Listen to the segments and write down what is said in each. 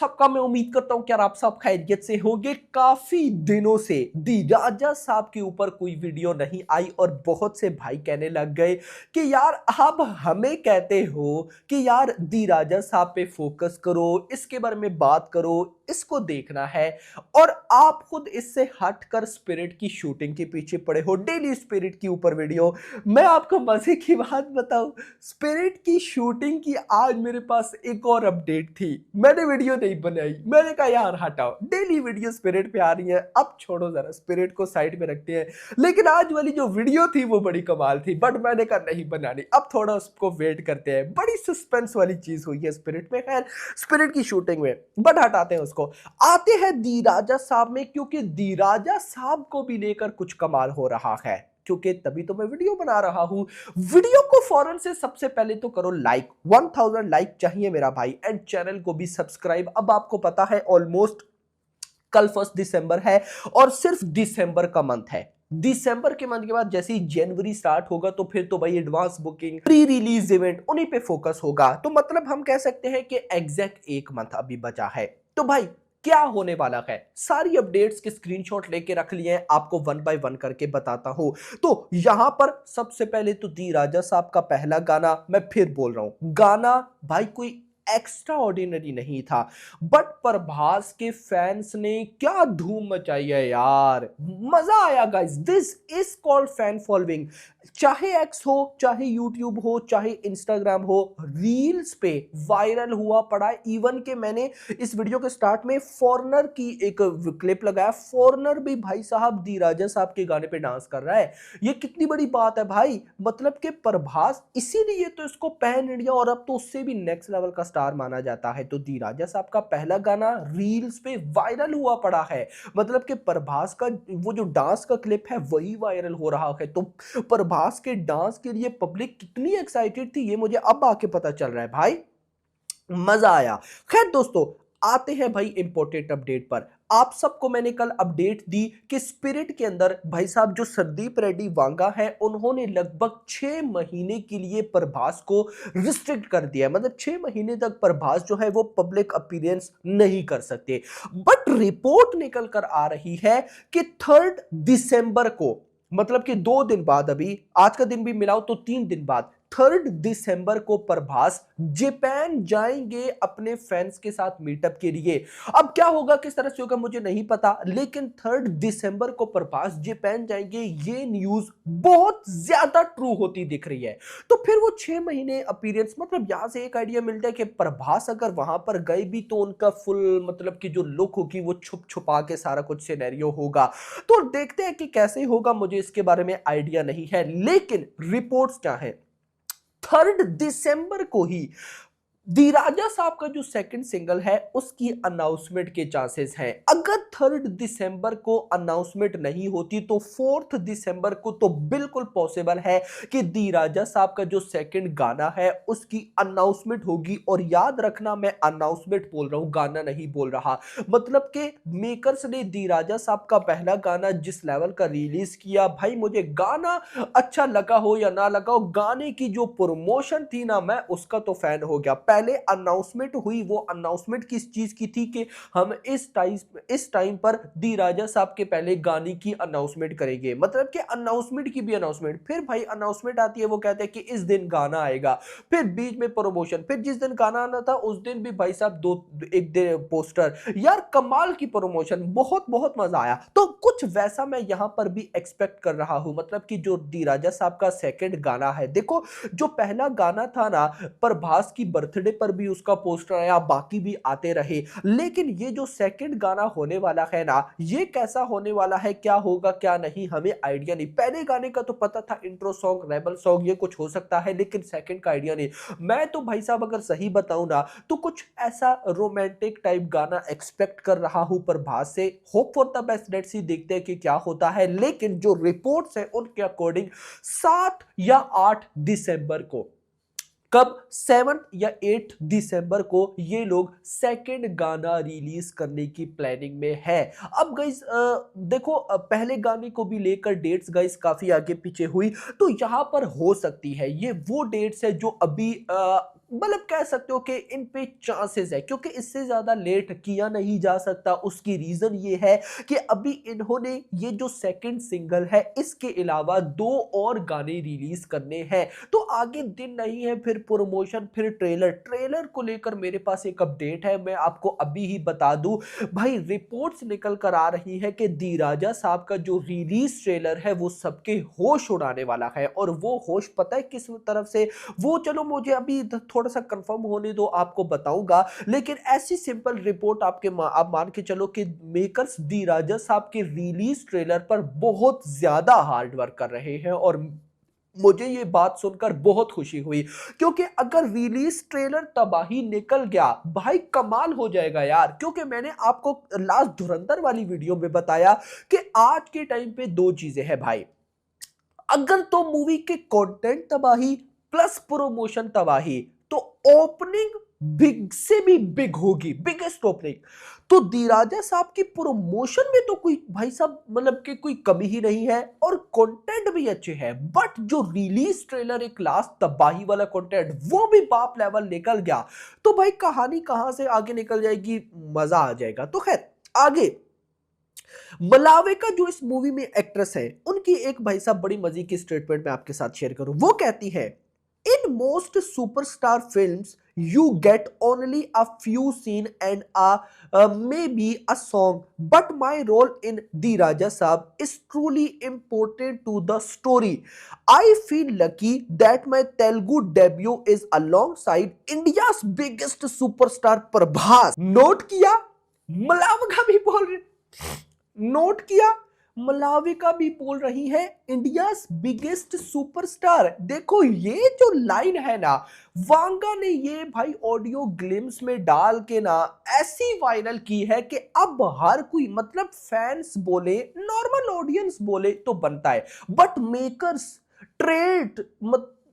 सबका मैं उम्मीद करता हूं कि यार आप सब खैरियत से होंगे। काफी दिनों से दी राजा साहब के ऊपर कोई वीडियो नहीं आई और बहुत से भाई कहने लग गए कि यार आप हमें कहते हो कि यार दी राजा साहब पे फोकस करो, इसके बारे में बात करो, इसको देखना है, और आप खुद इससे हटकर स्पिरिट की शूटिंग के पीछे पड़े हो। डेली स्पिरिट के ऊपर वीडियो। मैं आपको मजे की बात बताऊं, स्पिरिट की शूटिंग की आज मेरे पास एक और अपडेट थी। मैंने वीडियो नहीं बनाई, मैंने कहा यार हटाओ, डेली वीडियो स्पिरिट पे आ रही है, अब छोड़ो, जरा स्पिरिट को साइड में रखते हैं। लेकिन आज वाली जो वीडियो थी वो बड़ी कमाल थी, बट मैंने कहा नहीं बनानी, अब थोड़ा उसको वेट करते हैं। बड़ी सस्पेंस वाली चीज हुई है स्पिरिट में, खैर स्पिरिट की शूटिंग में, बट हटाते हैं उसको। आते हैं दी राजा साहब में, क्योंकि दी राजा साहब को भी लेकर कुछ कमाल हो रहा है, क्योंकि तभी तो मैं वीडियो बना रहा हूं। वीडियो को फौरन से सबसे पहले तो करो लाइक, 1000 लाइक चाहिए मेरा भाई, एंड चैनल को भी सब्सक्राइब। अब आपको पता है ऑलमोस्ट कल 1 दिसंबर है और सिर्फ दिसंबर का मंथ है। दिसंबर के मंथ के बाद जैसे ही जनवरी स्टार्ट होगा तो फिर तो भाई advance booking, pre release event, उन्हीं पे फोकस होगा। तो मतलब हम कह सकते हैं कि एग्जैक्ट एक मंथ अभी बचा है। तो भाई क्या होने वाला है, सारी अपडेट्स के स्क्रीनशॉट लेके रख लिए हैं, आपको वन बाय वन करके बताता हूं। तो यहां पर सबसे पहले तो दी राजा साहब का पहला गाना, मैं फिर बोल रहा हूं, गाना भाई कोई एक्स्ट्रा ऑर्डिनरी नहीं था, बट प्रभास के फैंस ने क्या धूम मचाई है यार, मजा आया guys. This is called fan following. चाहे एक्स हो, चाहे यूट्यूब हो, चाहे इंस्टाग्राम हो, रील्स पे वायरल हुआ पड़ा है। इवन के मैंने इस वीडियो के स्टार्ट में फॉरनर की एक क्लिप लगाया, फॉरनर भी भाई साहब दी राजा साहब के गाने पे डांस कर रहा है। ये कितनी बड़ी बात है भाई, मतलब कि प्रभास इसीलिए तो इसको पैन इंडिया और अब तो उससे भी नेक्स्ट लेवल का स्टार माना जाता है। तो दी राजा साहब का पहला गाना रील्स पे वायरल हुआ पड़ा है, मतलब कि प्रभास का वो जो डांस का क्लिप है वही वायरल हो रहा है। तो प्रभास के डांस के लिए पब्लिक कितनी एक्साइटेड थी ये मुझे अब आके पता चल रहा है भाई, मजा आया। खैर दोस्तों, आते हैं भाई इंपॉर्टेंट अपडेट पर। आप सबको मैंने कल अपडेट दी कि स्पिरिट के अंदर भाई साहब जो संदीप रेड्डी वांगा है, उन्होंने लगभग 6 महीने के लिए प्रभास को रिस्ट्रिक्ट कर दिया है, मतलब 6 महीने तक प्रभास जो है वो पब्लिक अपीयरेंस नहीं कर सकते। बट रिपोर्ट निकल कर आ रही है कि 3 दिसंबर को, मतलब कि 2 दिन बाद, अभी आज का दिन भी मिलाओ तो 3 दिन बाद, 3 दिसंबर को प्रभास जापान जाएंगे अपने फैंस के साथ मीटअप के लिए। अब क्या होगा, किस तरह से होगा मुझे नहीं पता, लेकिन 3 दिसंबर को प्रभास जापान जाएंगे, ये न्यूज बहुत ज्यादा ट्रू होती दिख रही है। तो फिर वो 6 महीने अपीयरेंस, मतलब यहां से एक आइडिया मिलता है कि प्रभास अगर वहां पर गए भी तो उनका फुल, मतलब कि जो लुक होगी वो छुप छुपा के सारा कुछ सिनेरियो होगा। तो देखते हैं कि कैसे होगा, मुझे इसके बारे में आइडिया नहीं है, लेकिन रिपोर्ट्स क्या है, 3 दिसंबर को ही दी राजा साहब का जो सेकंड सिंगल है उसकी अनाउंसमेंट के चांसेस हैं। अगर 3 दिसंबर को अनाउंसमेंट नहीं होती तो 4 दिसंबर को तो बिल्कुल पॉसिबल है कि दी राजा साहब का जो सेकंड गाना है उसकी अनाउंसमेंट होगी। और याद रखना, मैं अनाउंसमेंट बोल रहा हूं, गाना नहीं बोल रहा। मतलब कि मेकर्स ने दी राजा साहब का पहला गाना जिस लेवल का रिलीज किया, भाई मुझे गाना अच्छा लगा हो या ना लगा हो, गाने की जो प्रमोशन थी ना, मैं उसका तो फैन हो गया। पहले अनाउंसमेंट हुई, वो अनाउंसमेंट किस चीज की थी कि हम इस टाइम पर दी राजा साहब के पहले गाने की अनाउंसमेंट करेंगे, मतलब कि अनाउंसमेंट की भी अनाउंसमेंट। फिर भाई अनाउंसमेंट आती है, वो कहते हैं कि इस दिन गाना आएगा, फिर बीच में प्रमोशन, फिर जिस दिन गाना आना था उस दिन भी भाई साहब एक दिन पोस्टर, यार कमाल की प्रमोशन, बहुत बहुत मजा आया। तो कुछ वैसा मैं यहां पर भी एक्सपेक्ट कर रहा हूं, मतलब कि जो दी राजा साहब का सेकंड गाना है, देखो जो पहला गाना था ना, प्रभास की बर्थडे पर भी उसका पोस्टर आया, बाकी भी आते रहे, लेकिन ये जो सेकंड गाना होने वाला है ना, ये कैसा होने वाला है, क्या होगा क्या नहीं, हमें आइडिया नहीं। पहले गाने का तो पता था, इंट्रो सॉन्ग, रेबल सॉन्ग, ये कुछ हो सकता है, लेकिन सेकंड का आइडिया नहीं। मैं तो भाई साहब अगर सही बताऊं ना तो कुछ ऐसा रोमांटिक टाइप गाना एक्सपेक्ट कर रहा हूं प्रभास से। Hope for the best, let's see, देखते हैं कि क्या होता है। लेकिन जो रिपोर्ट्स है उनके अकॉर्डिंग 7 या 8 दिसंबर को, कब, 7 या 8 दिसंबर को ये लोग सेकंड गाना रिलीज करने की प्लानिंग में है। अब गाइस देखो, पहले गाने को भी लेकर डेट्स गाइस काफी आगे पीछे हुई, तो यहां पर हो सकती है ये वो डेट्स है जो अभी मतलब कह सकते हो कि इन पे चांसेस है, क्योंकि इससे ज्यादा लेट किया नहीं जा सकता। उसकी रीजन ये है कि अभी इन्होंने ये जो सेकंड सिंगल है इसके अलावा 2 और गाने रिलीज करने हैं, तो आगे दिन नहीं है, फिर प्रमोशन, फिर ट्रेलर को लेकर मेरे पास एक अपडेट है, मैं आपको अभी ही बता दूं भाई। रिपोर्ट्स निकल कर आ रही है कि दी राजा साहब का जो रिलीज ट्रेलर है वो सबके होश उड़ाने वाला है। और वो होश पता है किस तरफ से, वो चलो मुझे अभी थोड़ा सा कंफर्म होने दो, आपको बताऊंगा। लेकिन ऐसी सिंपल रिपोर्ट आप मान के चलो कि मेकर्स दी राजा साहब के रिलीज ट्रेलर पर बहुत ज्यादा हार्ड वर्क कर रहे हैं। और मुझे ये बात सुनकर बहुत खुशी हुई, क्योंकि अगर रिलीज ट्रेलर तबाही निकल गया भाई कमाल हो जाएगा यार। क्योंकि मैंने आपको लास्ट धुरंधर वाली वीडियो में बताया कि आज के टाइम पे 2 चीजें हैं भाई। अगर तो मूवी के कंटेंट तबाही प्लस प्रमोशन तबाही, तो ओपनिंग बिग से भी बिग होगी, बिगेस्ट ओपनिंग। तो दी राजा साहब की प्रमोशन में तो कोई भाई साहब मतलब कि कोई कमी ही नहीं है, और कंटेंट भी अच्छे हैं। बट जो रिलीज ट्रेलर एक लास्ट तबाही वाला कंटेंट वो भी बाप लेवल निकल गया, तो भाई कहानी कहां से आगे निकल जाएगी, मजा आ जाएगा। तो खैर आगे मलाविका जो इस मूवी में एक्ट्रेस है, उनकी एक भाई साहब बड़ी मजे की स्टेटमेंट मैं आपके साथ शेयर करूं। वो कहती है, in most superstar films you get only a few scene and maybe a song, but my role in the Raja Saab is truly important to the story. I feel lucky that my Telugu debut is alongside India's biggest superstar Prabhas. Note किया, मलाविका भी बोल रही, note किया, मलाविका भी बोल रही है India biggest superstar. देखो ये जो लाइन है ना, वांगा ने ये भाई ऑडियो ग्लिम्स में डाल के ना ऐसी वायरल की है कि अब हर कोई मतलब फैंस बोले, नॉर्मल ऑडियंस बोले तो बनता है, बट मेकर्स, ट्रेड,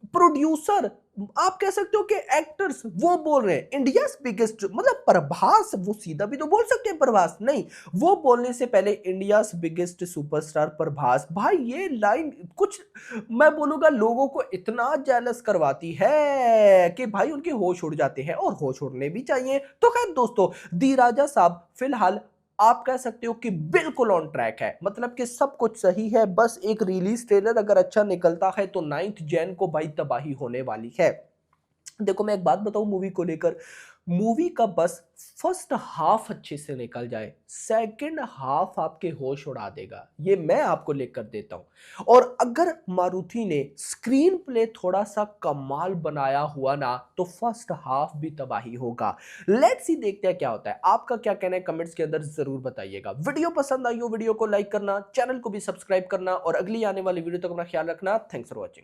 प्रोड्यूसर, आप कह सकते हो कि एक्टर्स, वो बोल रहे हैं इंडिया बिगेस्ट, मतलब प्रभास, वो सीधा भी तो बोल सकते हैं प्रभास, नहीं, वो बोलने से पहले इंडिया बिगेस्ट सुपरस्टार प्रभास। भाई ये लाइन कुछ मैं बोलूंगा लोगों को इतना जेलस करवाती है कि भाई उनके होश उड़ जाते हैं, और होश उड़ने भी चाहिए। तो खैर दोस्तों, दी राजा साहब फिलहाल आप कह सकते हो कि बिल्कुल ऑन ट्रैक है, मतलब कि सब कुछ सही है। बस एक रिलीज ट्रेलर अगर अच्छा निकलता है तो 9 जैन को भाई तबाही होने वाली है। देखो मैं एक बात बताऊं मूवी को लेकर, मूवी का बस फर्स्ट हाफ अच्छे से निकल जाए, सेकंड हाफ आपके होश उड़ा देगा, ये मैं आपको लेकर देता हूं। और अगर मारुति ने स्क्रीन प्ले थोड़ा सा कमाल बनाया हुआ ना, तो फर्स्ट हाफ भी तबाही होगा। लेट्स सी, देखते हैं क्या होता है। आपका क्या कहना है कमेंट्स के अंदर जरूर बताइएगा। वीडियो पसंद आई हो वीडियो को लाइक करना, चैनल को भी सब्सक्राइब करना, और अगली आने वाली वीडियो तक अपना ख्याल रखना। Thanks for watching.